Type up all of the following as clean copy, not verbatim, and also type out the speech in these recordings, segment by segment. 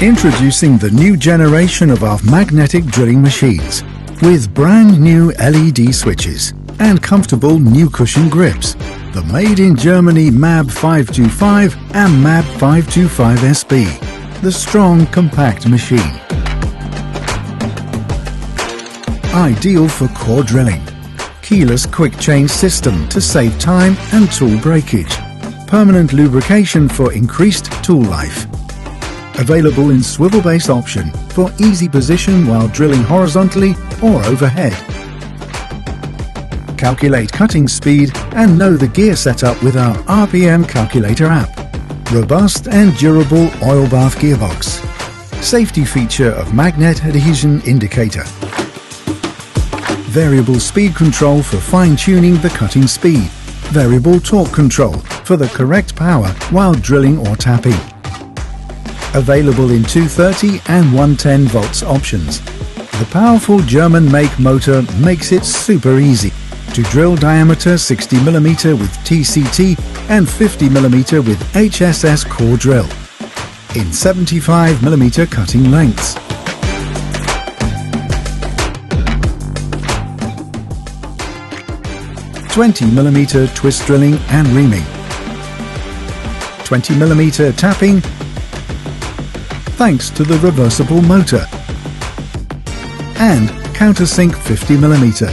Introducing the new generation of our magnetic drilling machines with brand new LED switches and comfortable new cushion grips. The made in Germany MAB525 and MAB525SB, the strong compact machine. Ideal for core drilling. Keyless quick change system to save time and tool breakage. Permanent lubrication for increased tool life. Available in swivel base option for easy position while drilling horizontally or overhead. Calculate cutting speed and know the gear setup with our RPM calculator app. Robust and durable oil bath gearbox. Safety feature of magnet adhesion indicator. Variable speed control for fine-tuning the cutting speed. Variable torque control for the correct power while drilling or tapping. Available in 230 and 110 volts options. The powerful German make motor makes it super easy to drill diameter 60mm with TCT and 50mm with HSS core drill in 75mm cutting lengths. "20mm twist drilling and reaming, 20mm tapping thanks to the reversible motor, and countersink 50mm.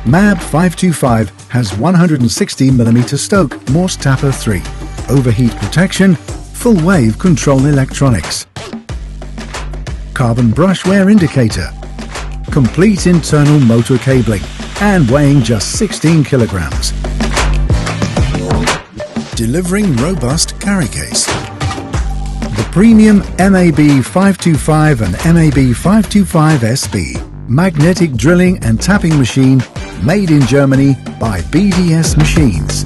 MAB525 has 160mm Stoke Morse Tapper 3, overheat protection, full wave control electronics, carbon brush wear indicator, complete internal motor cabling, and weighing just 16 kilograms. Delivering robust carry case. The premium MAB525 and MAB525SB magnetic drilling and tapping machine made in Germany by BDS Machines.